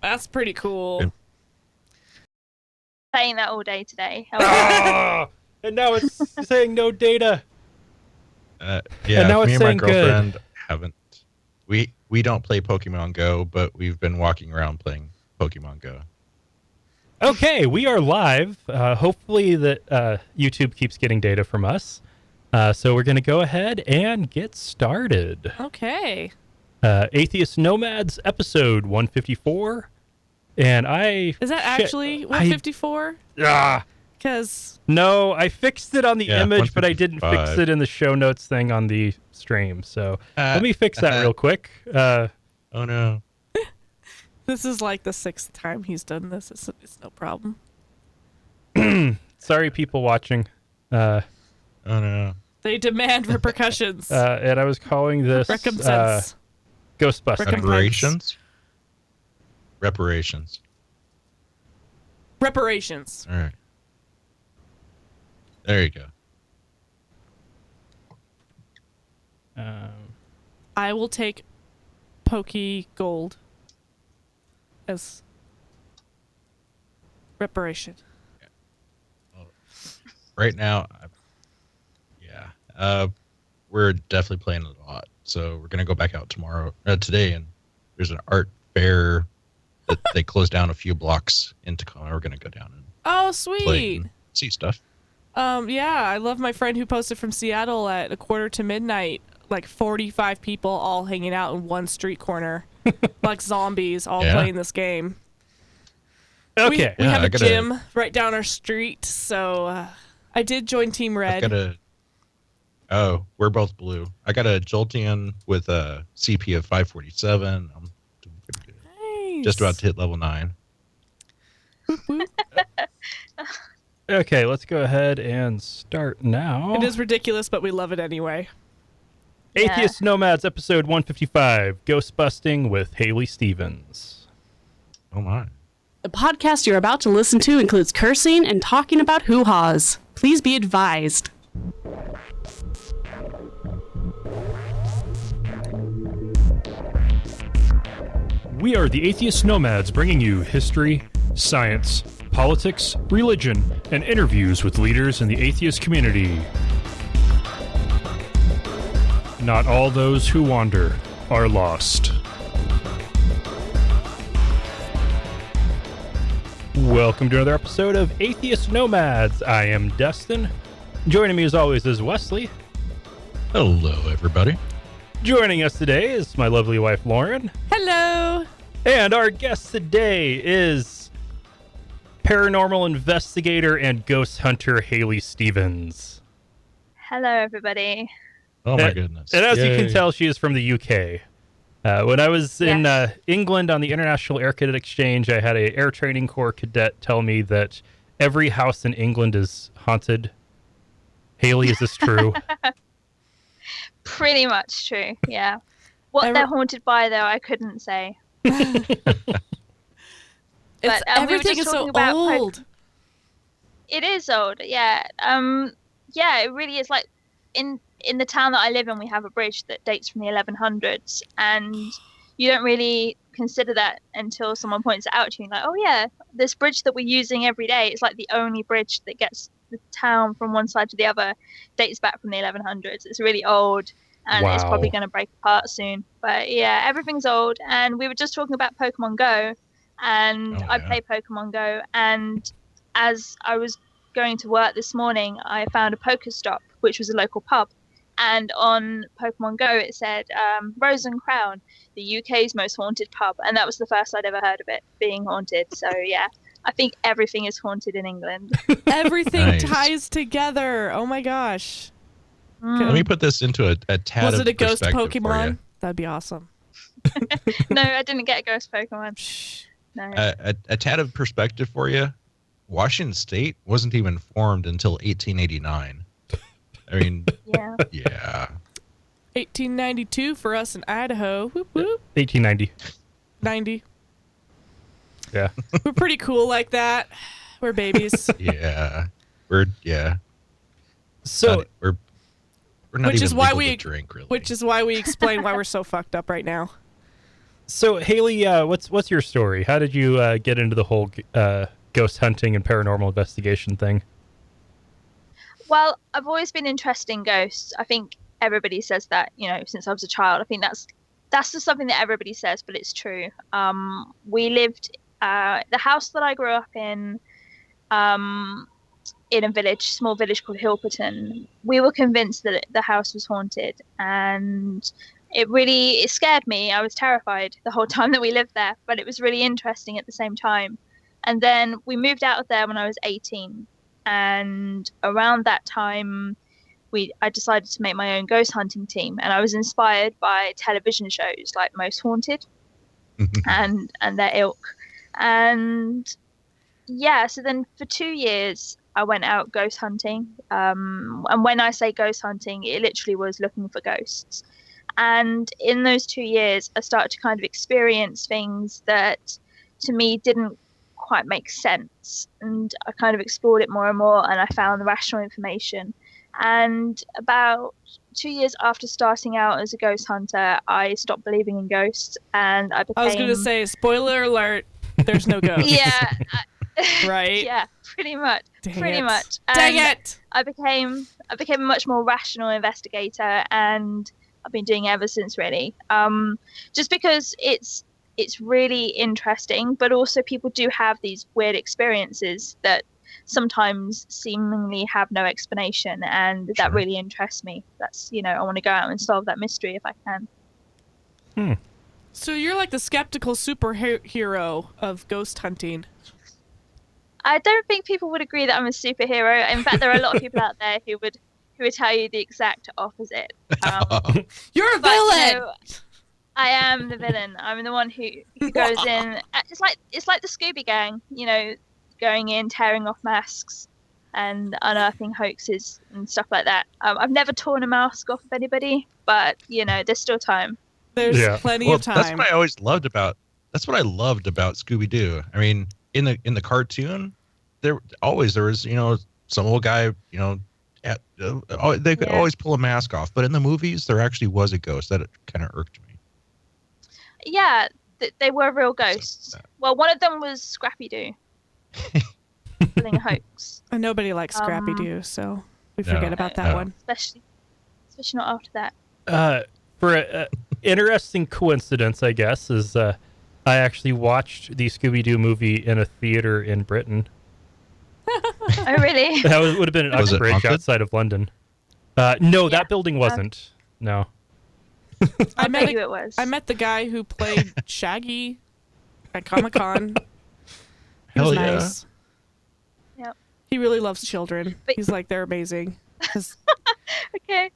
That's pretty cool. Good. Playing that all day today. And now it's saying no data. Yeah, And now me it's and my saying girlfriend haven't. We don't play Pokemon Go, but we've been walking around playing Pokemon Go. Okay, we are live. Hopefully that YouTube keeps getting data from us. So we're going to go ahead and get started. Okay. Atheist Nomads, episode 154. And Is that actually 154? Because... No, I fixed it on the image, but I didn't fix 155. it in the show notes thing on the stream. So let me fix that real quick. Oh, no. This is like the 6th time he's done this. It's no problem. Sorry, people watching. Oh, no. They demand repercussions. And I was calling this Recompense. Ghostbusters. Recompense. Reparations. Reparations. All right. There you go. I will take Pokey Gold as reparation. Right now, we're definitely playing a lot. So we're gonna go back out today, and there's an art fair that they closed down a few blocks in Tacoma. We're gonna go down and Oh, play sweet. and see stuff. Yeah, I love my friend who posted from Seattle at 1:45, like 45 people all hanging out in one street corner, like zombies, all playing this game. Okay. We have a gym right down our street, so I did join Team Red. We're both blue. I got a Jolteon with a CP of 547. I'm doing pretty good. Nice. Just about to hit level 9. Okay, let's go ahead and start now. It is ridiculous, but we love it anyway. Atheist Nomads, episode 155, Ghostbusting with Hayley Stevens. Oh my. The podcast you're about to listen to includes cursing and talking about hoo-haws. Please be advised. We are the Atheist Nomads, bringing you history, science, politics, religion, and interviews with leaders in the atheist community. Not all those who wander are lost. Welcome to another episode of Atheist Nomads. I am Destin. Joining me as always is Wesley. Hello, everybody. Joining us today is my lovely wife, Lauren. Hello. And our guest today is paranormal investigator and ghost hunter Hayley Stevens. Hello, everybody. Oh my goodness. And as you Yay. can tell, she is from the UK. When I was in England on the International Air Cadet Exchange, I had a Air Training Corps cadet tell me that every house in England is haunted. Hayley, is this true? Pretty much true, yeah. What they're haunted by, though, I couldn't say. Everything is so old. It is old, yeah. It really is. Like in the town that I live in, we have a bridge that dates from the 1100s, and you don't really consider that until someone points it out to you. Like, oh yeah, this bridge that we're using every day, it's like the only bridge that gets the town from one side to the other, dates back from the 1100s. It's really old, and it's probably going to break apart soon. But yeah, everything's old. And we were just talking about Pokemon Go, and I play Pokemon Go, and as I was going to work this morning, I found a Pokestop, which was a local pub, and on Pokemon Go it said Rose and Crown, the UK's most haunted pub, and that was the first I'd ever heard of it being haunted. So yeah, I think everything is haunted in England. Everything ties together. Oh my gosh. Let me put this into a tad Was of it a ghost perspective for Pokemon? you. That'd be awesome. No, I didn't get a ghost Pokemon. No. A tad of perspective for you. Washington State wasn't even formed until 1889. I mean, yeah. 1892 for us in Idaho. Whoop, whoop. 1890. 90. Yeah. We're pretty cool like that. We're babies. Yeah. So we're not Which even is why legal we to drink, really. Which is why we explain why we're so fucked up right now. So Haley, what's your story? How did you get into the whole ghost hunting and paranormal investigation thing? Well, I've always been interested in ghosts. I think everybody says that, since I was a child. I think that's just something that everybody says, but it's true. We lived the house that I grew up in a small village called Hilperton. We were convinced that the house was haunted, and it scared me. I was terrified the whole time that we lived there, but it was really interesting at the same time. And then we moved out of there when I was 18, and around that time I decided to make my own ghost hunting team, and I was inspired by television shows like Most Haunted and their ilk. And yeah, so then for 2 years I went out ghost hunting. And when I say ghost hunting, it literally was looking for ghosts. And in those 2 years, I started to kind of experience things that to me didn't quite make sense. And I kind of explored it more and more, and I found the rational information. And about 2 years after starting out as a ghost hunter, I stopped believing in ghosts, and I became... I was going to say, spoiler alert, there's no ghosts. Yeah. Right? Yeah, pretty much. Dang it. And Dang it! I became a much more rational investigator, and I've been doing it ever since, really. Just because it's really interesting, but also people do have these weird experiences that sometimes seemingly have no explanation, and that really interests me. That's, I want to go out and solve that mystery if I can. So you're like the skeptical superhero of ghost hunting. I don't think people would agree that I'm a superhero. In fact, there are a lot of people out there who would tell you the exact opposite. You're a villain. I am the villain. I'm the one who goes in. It's like the Scooby Gang, going in, tearing off masks, and unearthing hoaxes and stuff like that. I've never torn a mask off of anybody, but there's still time. There's plenty of time. That's what I always loved about. That's what I loved about Scooby Doo. I mean, in the cartoon, there was some old guy they could always pull a mask off, but in the movies there actually was a ghost. That kind of irked me. Yeah, they were real ghosts. Well, one of them was Scrappy Doo. Pulling a hoax. And nobody likes Scrappy Doo, so we forget about that one. Especially not after that. For an interesting coincidence, I guess, is I actually watched the Scooby Doo movie in a theater in Britain. Oh, really? That would have been an Uxbridge outside of London. No, that building wasn't. No. I bet you it was. I met the guy who played Shaggy at Comic-Con. He was nice. Yep. He really loves children. He's like, they're amazing. Okay.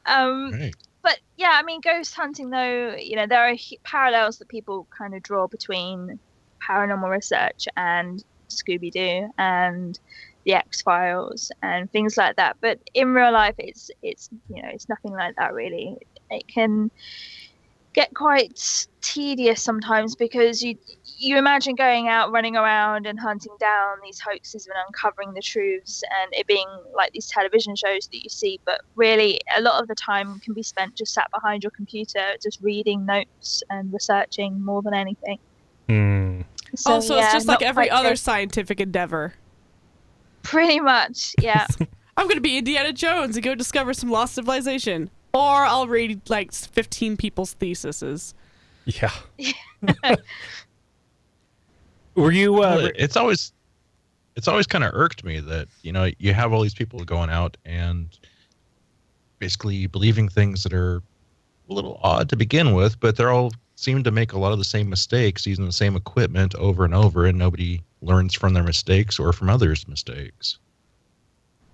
Right. But yeah, I mean, ghost hunting, though, there are parallels that people kind of draw between paranormal research and Scooby Doo and the X-Files and things like that. But in real life, it's nothing like that, really. It can get quite tedious sometimes, because you imagine going out, running around and hunting down these hoaxes and uncovering the truths, and it being like these television shows that you see, but really a lot of the time can be spent just sat behind your computer just reading notes and researching more than anything. So, also, it's just like every other scientific endeavor. Pretty much, yeah. I'm going to be Indiana Jones and go discover some lost civilization. Or I'll read like 15 people's theses. Yeah. Were you? It's always kind of irked me that you have all these people going out and basically believing things that are a little odd to begin with, but they're all seem to make a lot of the same mistakes using the same equipment over and over, and nobody learns from their mistakes or from others' mistakes.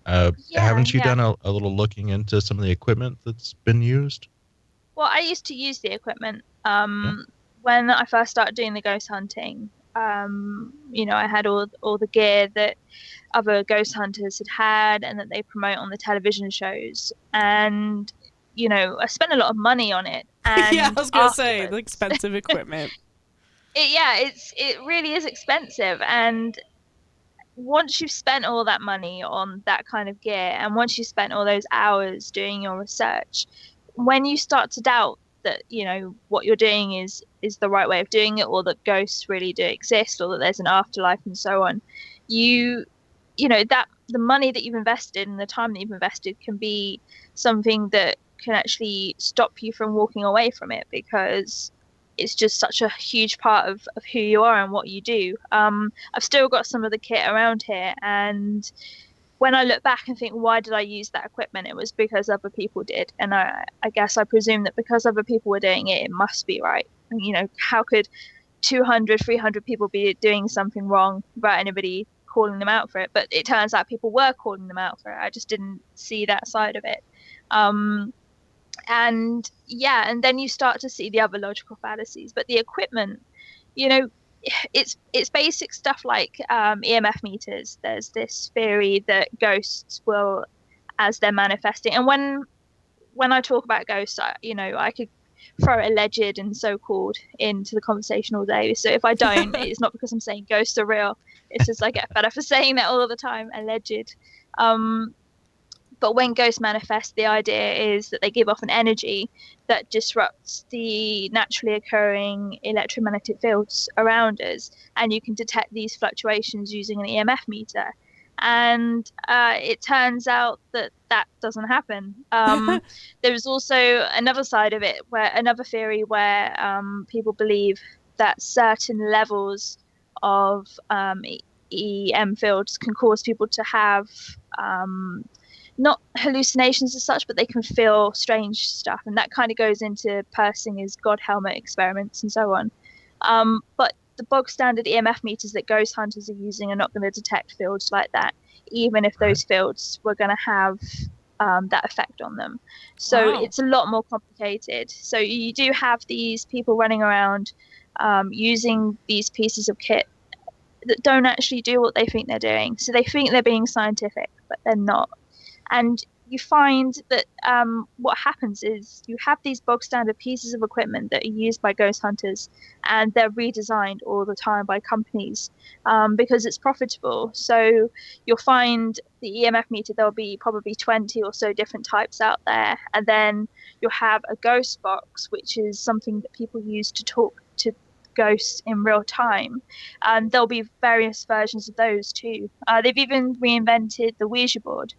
Haven't you done a little looking into some of the equipment that's been used? Well, I used to use the equipment when I first started doing the ghost hunting. I had all the gear that other ghost hunters had and that they promote on the television shows. And, I spent a lot of money on it. And yeah, I was going to say, the expensive equipment. It really is expensive. And once you've spent all that money on that kind of gear, and once you've spent all those hours doing your research, when you start to doubt that, what you're doing is the right way of doing it, or that ghosts really do exist, or that there's an afterlife and so on, that the money that you've invested and the time that you've invested can be something that can actually stop you from walking away from it, because it's just such a huge part of who you are and what you do. I've still got some of the kit around here, and when I look back and think, why did I use that equipment? It was because other people did. And I guess I presume that because other people were doing it, it must be right. How could 200, 300 people be doing something wrong without anybody calling them out for it? But it turns out people were calling them out for it. I just didn't see that side of it. And then you start to see the other logical fallacies. But the equipment, it's basic stuff like EMF meters. There's this theory that ghosts will, as they're manifesting, and when I talk about ghosts, I could throw alleged and so-called into the conversation all day. So if I don't, it's not because I'm saying ghosts are real. It's just I get better for saying that all the time, alleged. But when ghosts manifest, the idea is that they give off an energy that disrupts the naturally occurring electromagnetic fields around us, and you can detect these fluctuations using an EMF meter. And it turns out that doesn't happen. There's also another side of it, another theory where people believe that certain levels of EM fields can cause people to have not hallucinations as such, but they can feel strange stuff, and that kind of goes into Persinger's God helmet experiments and so on. But the bog standard EMF meters that ghost hunters are using are not going to detect fields like that, even if those fields were going to have that effect on them. So It's a lot more complicated. So you do have these people running around using these pieces of kit that don't actually do what they think they're doing. So they think they're being scientific, but they're not. And you find that what happens is you have these bog standard pieces of equipment that are used by ghost hunters, and they're redesigned all the time by companies because it's profitable. So you'll find the EMF meter, there'll be probably 20 or so different types out there. And then you'll have a ghost box, which is something that people use to talk to ghosts in real time. There'll be various versions of those too. They've even reinvented the Ouija board.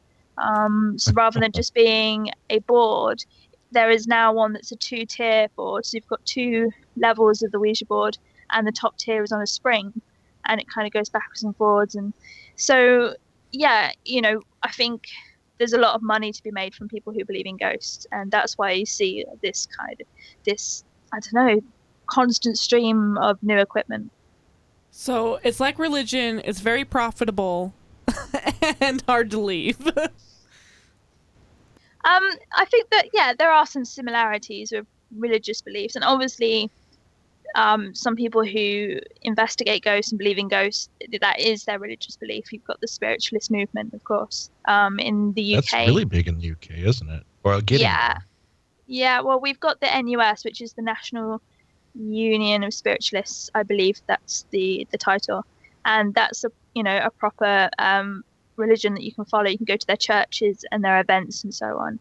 So rather than just being a board, there is now one that's a 2-tier board. So you've got 2 levels of the Ouija board, and the top tier is on a spring, and it kind of goes backwards and forwards. And so, I think there's a lot of money to be made from people who believe in ghosts, and that's why you see this constant stream of new equipment. So it's like religion. It's very profitable and hard to leave. I think that, there are some similarities with religious beliefs. And obviously, some people who investigate ghosts and believe in ghosts, that is their religious belief. You've got the spiritualist movement, of course, in the UK. That's really big in the UK, isn't it? Or getting there. Yeah, well, we've got the NUS, which is the National Union of Spiritualists. I believe that's the title. And that's a proper religion that you can follow. You can go to their churches and their events and so on.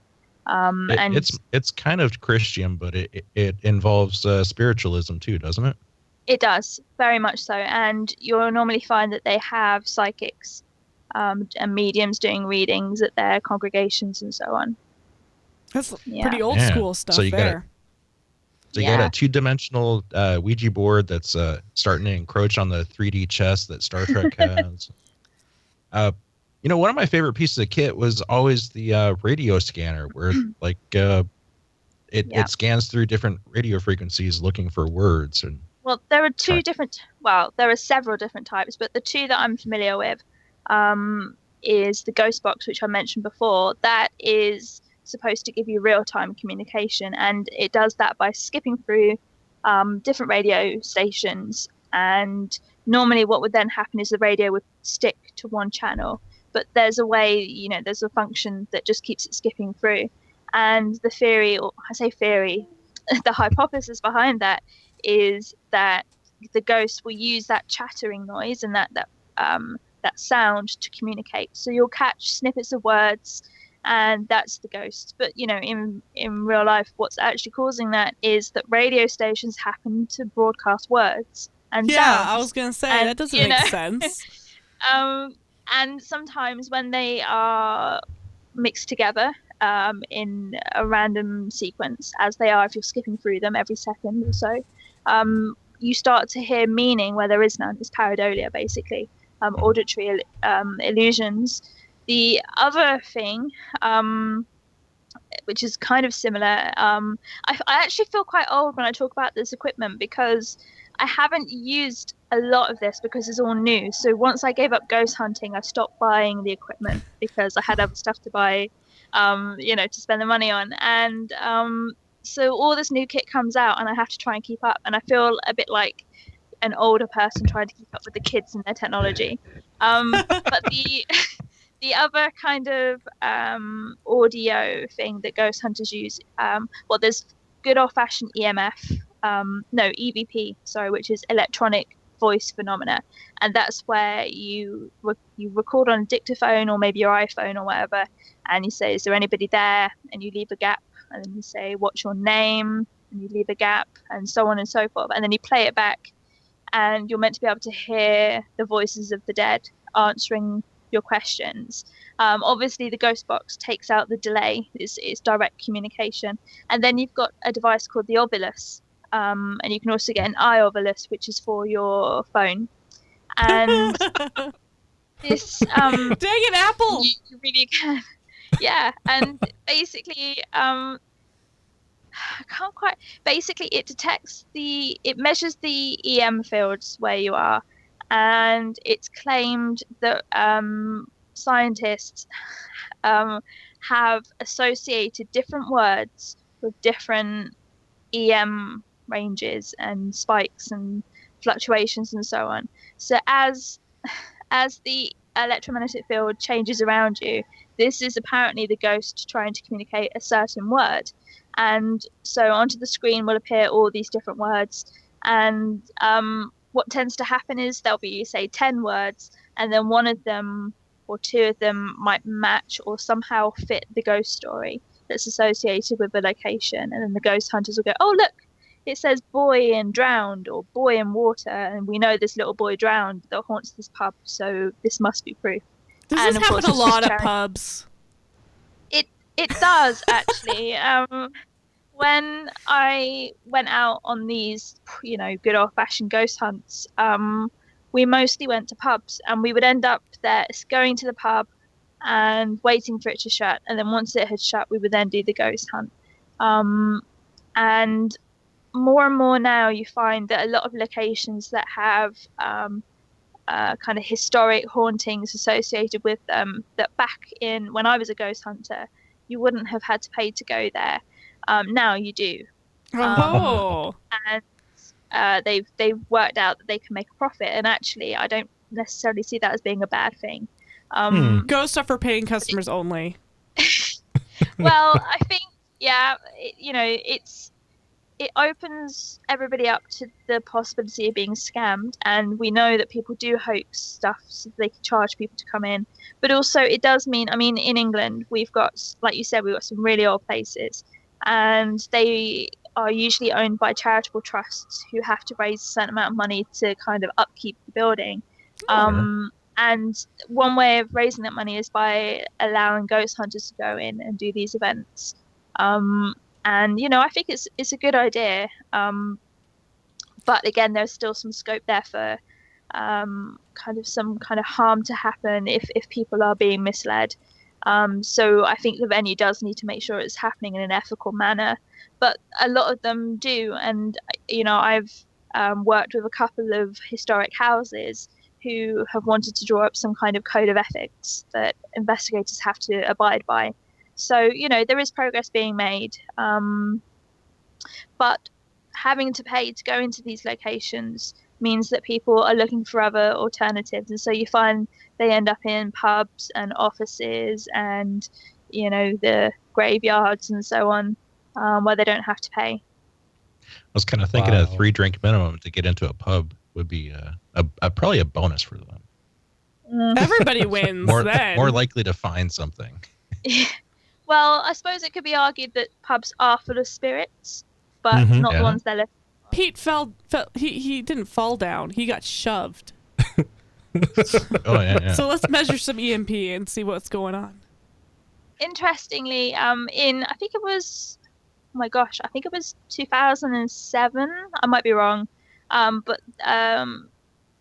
It's kind of Christian, but it involves spiritualism too, doesn't it? It does, very much so. And you'll normally find that they have psychics and mediums doing readings at their congregations and so on. That's pretty old school stuff. So you got a 2-dimensional Ouija board that's starting to encroach on the 3D chess that Star Trek has. One of my favorite pieces of kit was always the radio scanner, where it scans through different radio frequencies looking for words. And well, there are there are several different types, but the 2 that I'm familiar with is the Ghost Box, which I mentioned before. That is supposed to give you real-time communication, and it does that by skipping through different radio stations. And normally what would then happen is the radio would stick to one channel, but there's a way, there's a function that just keeps it skipping through. And the theory, or I say theory, the hypothesis behind that is that the ghost will use that chattering noise and that sound to communicate. So you'll catch snippets of words, and that's the ghost. But in real life, what's actually causing that is that radio stations happen to broadcast words and sounds. I was gonna say And, that doesn't make sense. And sometimes when they are mixed together in a random sequence, as they are if you're skipping through them every second or so, you start to hear meaning where there is none. It's pareidolia, basically, auditory illusions. The other thing, which is kind of similar, I actually feel quite old when I talk about this equipment because I haven't used a lot of this because it's all new. So once I gave up ghost hunting, I stopped buying the equipment because I had other stuff to buy, to spend the money on. And so all this new kit comes out and I have to try and keep up. And I feel a bit like an older person trying to keep up with the kids and their technology. But the other kind of audio thing that ghost hunters use, there's good old-fashioned EVP, which is electronic voice phenomena, and that's where you record on a dictaphone or maybe your iPhone or whatever, and you say, "Is there anybody there?" and you leave a gap, and then you say, "What's your name?" and you leave a gap, and so on and so forth, and then you play it back, and you're meant to be able to hear the voices of the dead answering your questions. Obviously, the ghost box takes out the delay. It's direct communication, and then you've got a device called the Ovilus. And you can also get an iOvilus, which is for your phone. And this dang it, Apple! You really can. Yeah, and basically, I can't quite. Basically, it measures the EM fields where you are, and it's claimed that scientists have associated different words with different EM ranges and spikes and fluctuations and so on. So as the electromagnetic field changes around you, this is apparently the ghost trying to communicate a certain word. And so onto the screen will appear all these different words. And what tends to happen is there'll be, say, 10 words, and then one of them or two of them might match or somehow fit the ghost story that's associated with the location. And then the ghost hunters will go, "Oh, look, it says boy in drowned or boy in water, and we know this little boy drowned that haunts this pub, so this must be proof." Does this happen a lot at pubs? It does, actually. When I went out on these, good old-fashioned ghost hunts, we mostly went to pubs, and we would end up there going to the pub and waiting for it to shut, and then once it had shut, we would then do the ghost hunt. And more and more now, you find that a lot of locations that have kind of historic hauntings associated with them, that back in when I was a ghost hunter, you wouldn't have had to pay to go there. Now you do. And they've worked out that they can make a profit, and actually, I don't necessarily see that as being a bad thing. Ghosts are for paying customers only. Well, I think, it opens everybody up to the possibility of being scammed, and we know that people do hoax stuff so they can charge people to come in. But also, it does mean, in England, we've got, like you said, we've got some really old places, and they are usually owned by charitable trusts who have to raise a certain amount of money to kind of upkeep the building. And one way of raising that money is by allowing ghost hunters to go in and do these events. And I think it's a good idea. But again, there's still some scope there for some kind of harm to happen if people are being misled. So I think the venue does need to make sure it's happening in an ethical manner. But a lot of them do. And, I've worked with a couple of historic houses who have wanted to draw up some kind of code of ethics that investigators have to abide by. So, there is progress being made. But having to pay to go into these locations means that people are looking for other alternatives. And so you find they end up in pubs and offices and, the graveyards and so on, where they don't have to pay. I was kind of thinking a 3-drink minimum to get into a pub would be probably a bonus for them. Everybody wins more then. More likely to find something. Well, I suppose it could be argued that pubs are full of spirits, but Mhm. not Yeah. the ones they're left. Pete fell he didn't fall down. He got shoved. Oh yeah. So let's measure some EMP and see what's going on. Interestingly, I think it was, oh my gosh, I think it was 2007. I might be wrong, but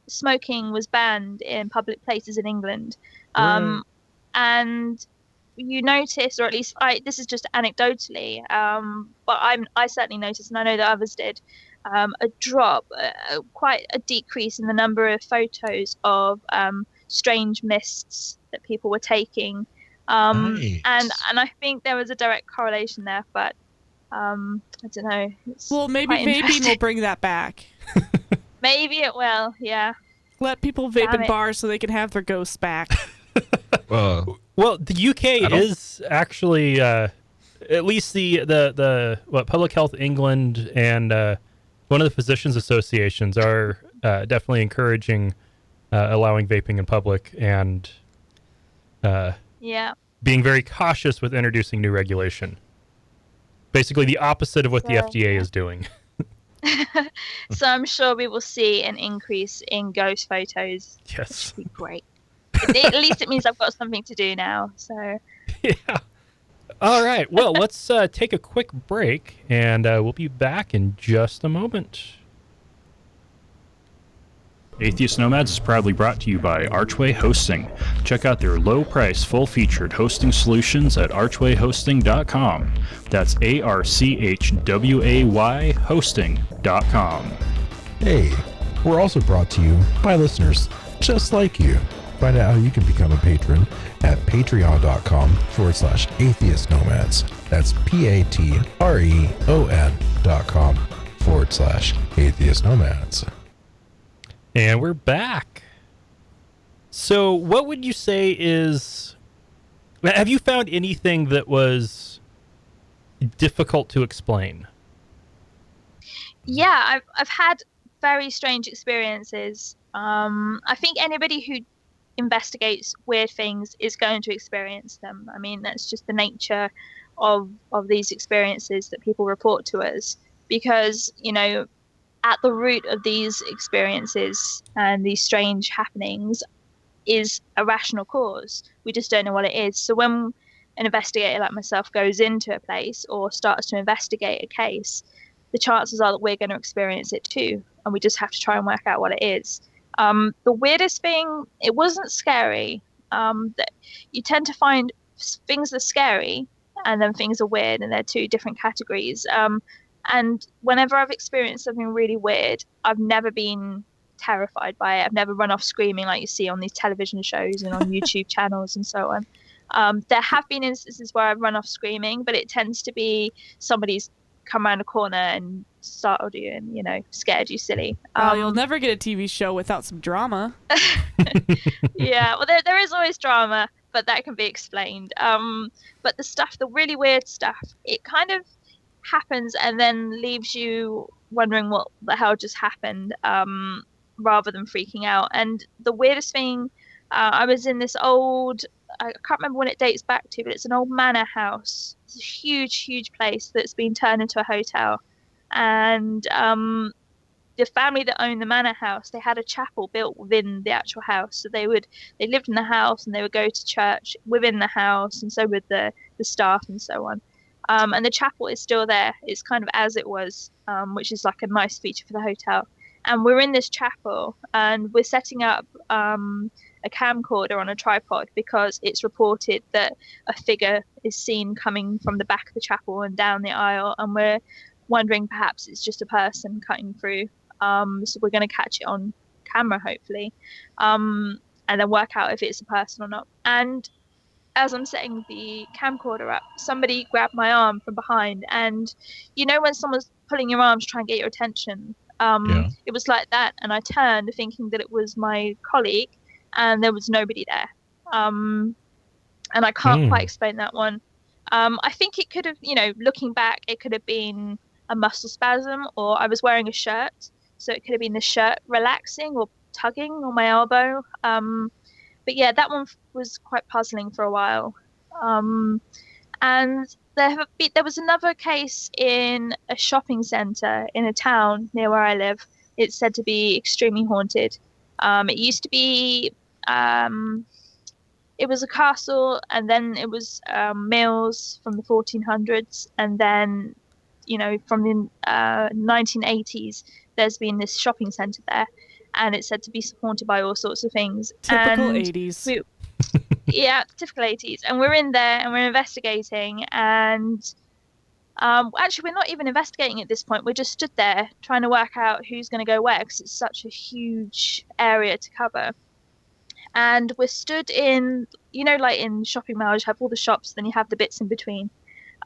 smoking was banned in public places in England, and you notice, or at least this is just anecdotally, but I certainly noticed, and I know that others did, a drop, quite a decrease in the number of photos of strange mists that people were taking. Nice. And I think there was a direct correlation there, but I don't know. It's Well, maybe quite vaping interesting. will bring that back. Maybe it will, yeah. Let people vape Damn in it. bars so they can have their ghosts back. Well, Well, the UK is actually at least the Public Health England and one of the physicians associations are definitely encouraging allowing vaping in public and Yeah. being very cautious with introducing new regulation. Basically, the opposite of what the So, FDA yeah. is doing. So I'm sure we will see an increase in ghost photos. Yes. Which would be great. At least it means I've got something to do now. So Yeah. All right. Well, let's take a quick break, and we'll be back in just a moment. Atheist Nomads is proudly brought to you by Archway Hosting. Check out their low-price, full-featured hosting solutions at archwayhosting.com. That's ARCHWAY hosting.com. Hey, we're also brought to you by listeners just like you. Find out how you can become a patron at patreon.com/atheist nomads. That's patreon.com/atheist nomads. And we're back. So, what would you say is... Have you found anything that was difficult to explain? yeah, I've had very strange experiences. I think anybody who investigates weird things is going to experience them. I mean, that's just the nature of these experiences that people report to us, because at the root of these experiences and these strange happenings is a rational cause. We just don't know what it is. So when an investigator like myself goes into a place or starts to investigate a case, the chances are that we're going to experience it too, and we just have to try and work out what it is. The weirdest thing, it wasn't scary. That you tend to find things are scary and then things are weird, and they're two different categories. And whenever I've experienced something really weird, I've never been terrified by it. I've never run off screaming like you see on these television shows and on YouTube channels and so on. There have been instances where I've run off screaming, but it tends to be somebody's come around a corner and startled you and, scared you silly. You'll never get a TV show without some drama. Yeah, well, there is always drama, but that can be explained. But the really weird stuff, it kind of happens and then leaves you wondering what the hell just happened, rather than freaking out. And the weirdest thing, I was in this old, I can't remember when it dates back to, but it's an old manor house. It's a huge place that's been turned into a hotel. And the family that owned the manor house, they had a chapel built within the actual house. So they lived in the house and they would go to church within the house, and so would the staff and so on. And the chapel is still there. It's kind of as it was, which is like a nice feature for the hotel. And we're in this chapel and we're setting up a camcorder on a tripod because it's reported that a figure is seen coming from the back of the chapel and down the aisle, and we're wondering perhaps it's just a person cutting through. So we're going to catch it on camera, hopefully, and then work out if it's a person or not. And as I'm setting the camcorder up, somebody grabbed my arm from behind, and when someone's pulling your arm to try and get your attention, it was like that. And I turned thinking that it was my colleague, and there was nobody there. And I can't quite explain that one. I think it could have, looking back, it could have been a muscle spasm, or I was wearing a shirt, so it could have been the shirt relaxing or tugging on my elbow. But yeah, that one was quite puzzling for a while. And there was another case in a shopping centre in a town near where I live. It's said to be extremely haunted. It used to be, it was a castle, and then it was mills from the 1400s, and then, from the 1980s, there's been this shopping centre there, and it's said to be haunted by all sorts of things. Typical and 80s. Yeah, typical 80s. And we're in there and we're investigating, and actually we're not even investigating at this point. We're just stood there trying to work out who's going to go where, because it's such a huge area to cover. And we're stood in, like in shopping malls, you have all the shops, then you have the bits in between.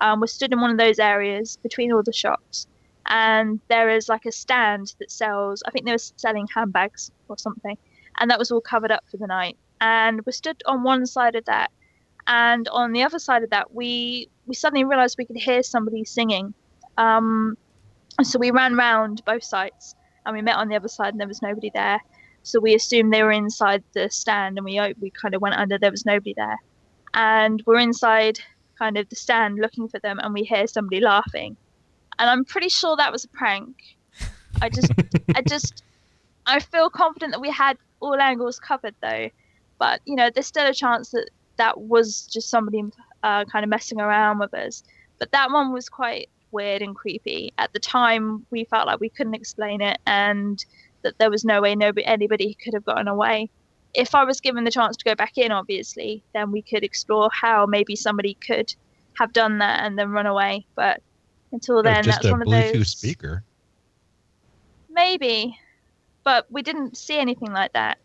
We're stood in one of those areas between all the shops, and there is like a stand that sells, I think they were selling handbags or something, and that was all covered up for the night. And we stood on one side of that, and on the other side of that, we suddenly realized we could hear somebody singing. So we ran round both sides, and we met on the other side, and there was nobody there. So we assumed they were inside the stand, and we kind of went under. There was nobody there, and we're inside kind of the stand looking for them, and we hear somebody laughing, and I'm pretty sure that was a prank. I feel confident that we had all angles covered though. But, there's still a chance that that was just somebody kind of messing around with us. But that one was quite weird and creepy. At the time, we felt like we couldn't explain it, and that there was no way anybody could have gotten away. If I was given the chance to go back in, obviously, then we could explore how maybe somebody could have done that and then run away. But until then, just that's one of a those... Bluetooth speaker. Maybe. But we didn't see anything like that.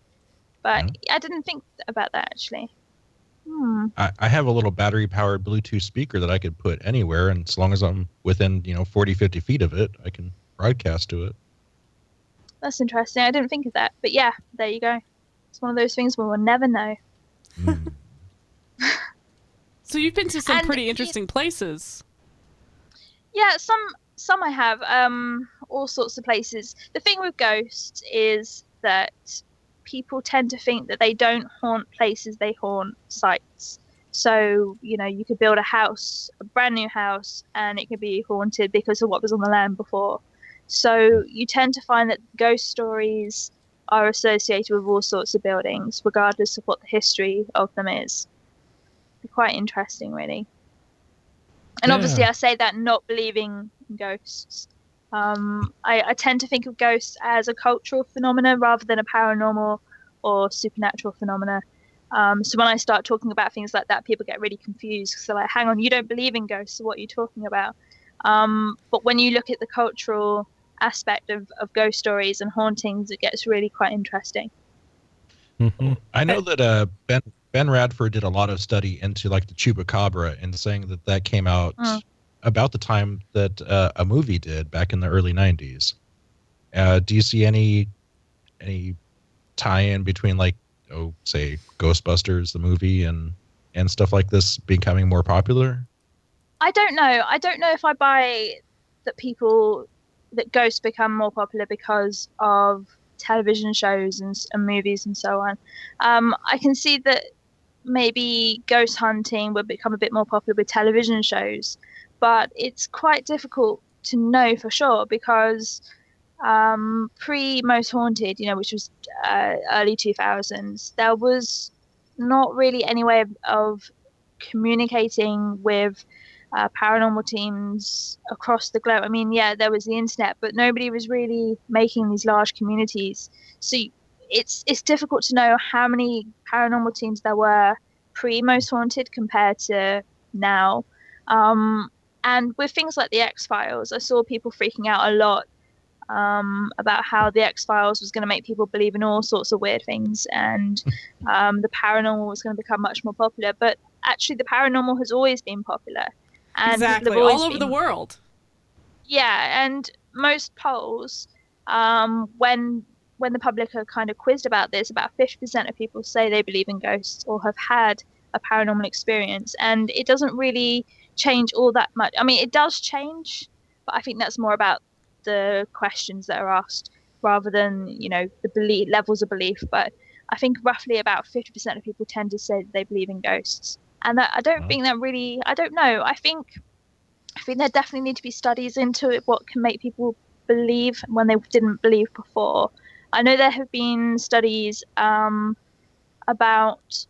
But I didn't think about that, actually. I have a little battery-powered Bluetooth speaker that I could put anywhere, and as long as I'm within, 40, 50 feet of it, I can broadcast to it. That's interesting. I didn't think of that. But yeah, there you go. It's one of those things we will never know. So you've been to some pretty interesting places. Yeah, some I have. All sorts of places. The thing with ghosts is that people tend to think that they don't haunt places, they haunt sites. So, you could build a brand new house, and it could be haunted because of what was on the land before. So you tend to find that ghost stories are associated with all sorts of buildings, regardless of what the history of them is. They're quite interesting, really. And obviously I say that not believing in ghosts. I tend to think of ghosts as a cultural phenomena rather than a paranormal or supernatural phenomena. So when I start talking about things like that, people get really confused because they're like, hang on, you don't believe in ghosts, so what are you talking about? But when you look at the cultural aspect of ghost stories and hauntings, it gets really quite interesting. I know that Ben Radford did a lot of study into like the Chupacabra, and saying that came out about the time that a movie did back in the early 90s. Do you see any tie-in between, like, say Ghostbusters, the movie, and stuff like this becoming more popular? I don't know. I don't know if I buy that ghosts become more popular because of television shows and movies and so on. I can see that maybe ghost hunting would become a bit more popular with television shows, but it's quite difficult to know for sure because pre-Most Haunted, which was early 2000s, there was not really any way of communicating with paranormal teams across the globe. I mean, yeah, there was the internet, but nobody was really making these large communities. So it's difficult to know how many paranormal teams there were pre-Most Haunted compared to now. And with things like the XFiles, I saw people freaking out a lot about how the XFiles was going to make people believe in all sorts of weird things, and the paranormal was going to become much more popular. But actually, the paranormal has always been popular. And exactly, all over the world. Yeah, and most polls, when the public are kind of quizzed about this, about 50% of people say they believe in ghosts or have had a paranormal experience, and it doesn't really change all that much. I mean, it does change, but I think that's more about the questions that are asked rather than, the levels of belief. But I think roughly about 50% of people tend to say that they believe in ghosts. And I don't think that really. I don't know. I think there definitely need to be studies into it, what can make people believe when they didn't believe before. I know there have been studies about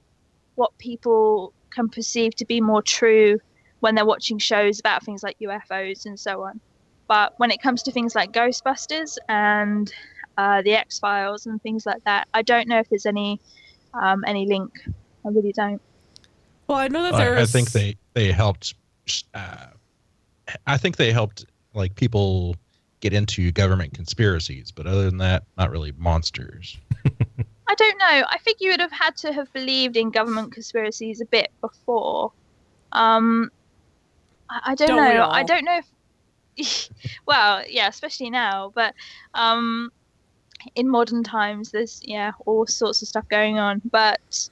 what people can perceive to be more true when they're watching shows about things like UFOs and so on. But when it comes to things like Ghostbusters and the X-Files and things like that, I don't know if there's any link. I really don't. Well, I know that there's... I think they helped. I think they helped like people get into government conspiracies, but other than that, not really monsters. I don't know. I think you would have had to have believed in government conspiracies a bit before. I don't know. I don't know if... well, yeah, especially now. But in modern times, there's, all sorts of stuff going on. But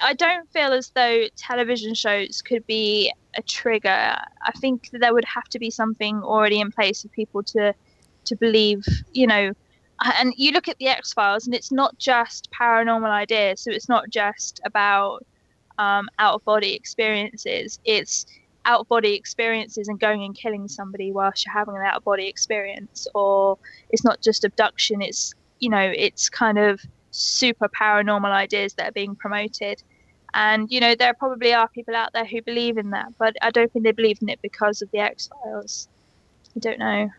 I don't feel as though television shows could be a trigger. I think that there would have to be something already in place for people to believe, and you look at the X-Files and it's not just paranormal ideas. So it's not just about out-of-body experiences. It's out-of-body experiences and going and killing somebody whilst you're having an out-of-body experience. Or it's not just abduction. It's, it's kind of super paranormal ideas that are being promoted. And, there probably are people out there who believe in that, but I don't think they believe in it because of the X-Files. I don't know.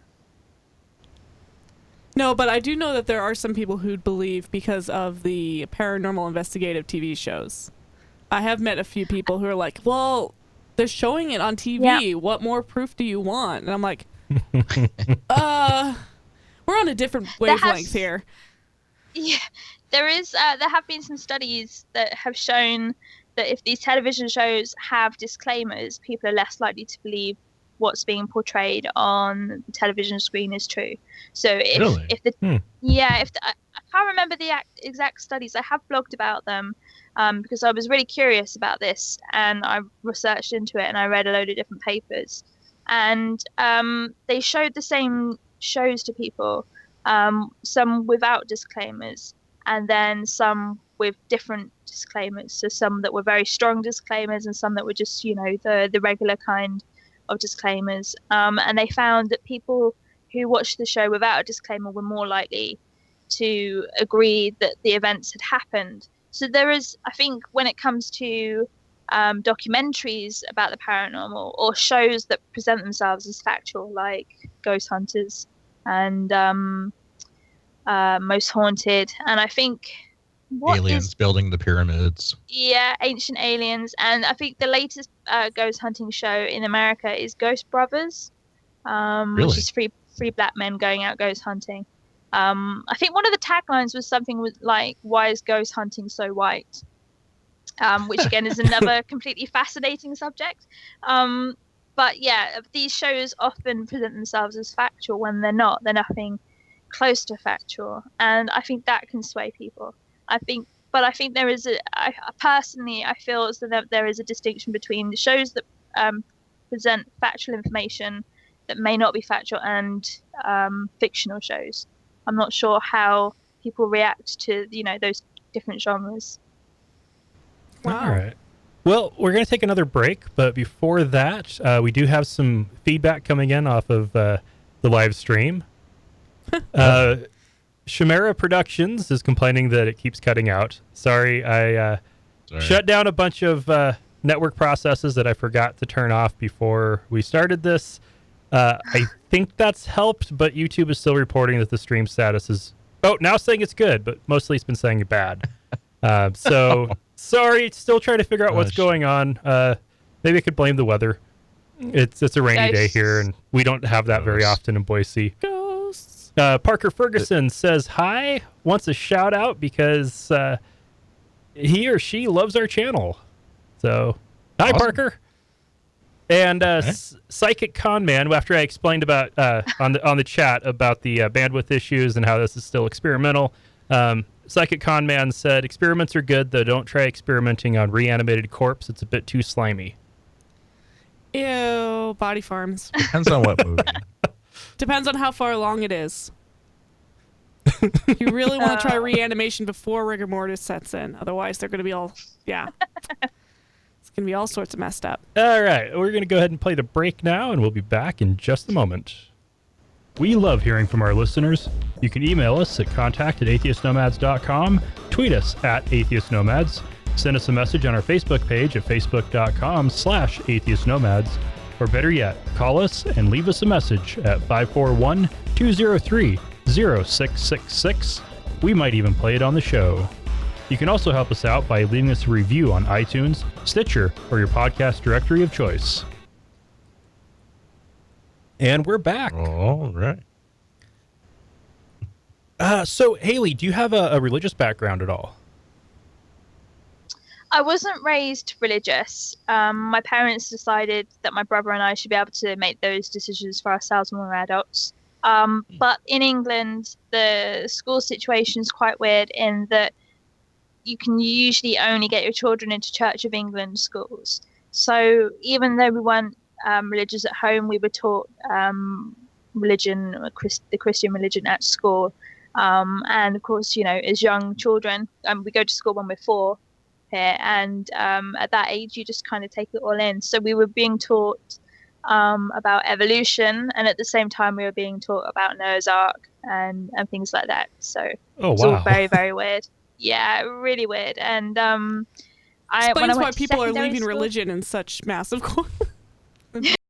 No, but I do know that there are some people who believe because of the paranormal investigative TV shows. I have met a few people who are like, well, they're showing it on TV. Yeah. What more proof do you want? And I'm like, we're on a different wavelength here. Yeah, there have been some studies that have shown that if these television shows have disclaimers, people are less likely to believe what's being portrayed on the television screen is true. So if I can't remember the exact studies. I have blogged about them because I was really curious about this, and I researched into it and I read a load of different papers, and they showed the same shows to people, some without disclaimers and then some with different disclaimers. So some that were very strong disclaimers and some that were just, the regular kind of disclaimers. And they found that people who watched the show without a disclaimer were more likely to agree that the events had happened. So there is, I think, when it comes to documentaries about the paranormal or shows that present themselves as factual, like Ghost Hunters and Most Haunted, and I think aliens building the pyramids. Yeah, Ancient Aliens, and I think the latest ghost hunting show in America is Ghost Brothers, really? Which is three black men going out ghost hunting. I think one of the taglines was something like, "Why is ghost hunting so white?" Which again is another completely fascinating subject. But yeah, these shows often present themselves as factual when they're not. They're nothing close to factual, and I think that can sway people. I think there is personally I feel as though there is a distinction between the shows that present factual information that may not be factual and fictional shows. I'm not sure how people react to those different genres. Wow. All right. Well, we're going to take another break, but before that, we do have some feedback coming in off of the live stream. Chimera Productions is complaining that it keeps cutting out. Sorry, I shut down a bunch of network processes that I forgot to turn off before we started this. I think that's helped, but YouTube is still reporting that the stream status is... Oh, now saying it's good, but mostly it's been saying it bad. So, sorry, still trying to figure out what's going on. Maybe I could blame the weather. It's a rainy day here, and we don't have that very often in Boise. Ghosts. Parker Ferguson says hi, wants a shout out because he or she loves our channel. So, hi, awesome. Parker. And Psychic Con Man, after I explained about on the chat about the bandwidth issues and how this is still experimental, Psychic Con Man said, experiments are good, though don't try experimenting on reanimated corpse. It's a bit too slimy. Ew, body farms. Depends on what movie. Depends on how far along it is. You really want to try reanimation before rigor mortis sets in. Otherwise, they're going to be all, yeah. It's can be all sorts of messed up. All right, we're going to go ahead and play the break now, and we'll be back in just a moment. We love hearing from our listeners. You can email us at contact@atheistnomads.com, tweet us at atheistnomads, send us a message on our Facebook page at facebook.com/atheistnomads, or better yet, call us and leave us a message at 541-203-0666. We might even play it on the show. You can also help us out by leaving us a review on iTunes, Stitcher, or your podcast directory of choice. And we're back. All right. So, Hayley, do you have a religious background at all? I wasn't raised religious. My parents decided that my brother and I should be able to make those decisions for ourselves when we're adults. But in England, the school situation is quite weird in that you can usually only get your children into Church of England schools. So even though we weren't religious at home, we were taught religion, the Christian religion at school. And of course, as young children, we go to school when we're 4 here, and at that age, you just kind of take it all in. So we were being taught about evolution, and at the same time, we were being taught about Noah's Ark and things like that. So it's all very, very weird. Yeah, really weird. And explains why people are leaving religion in such massive quantities.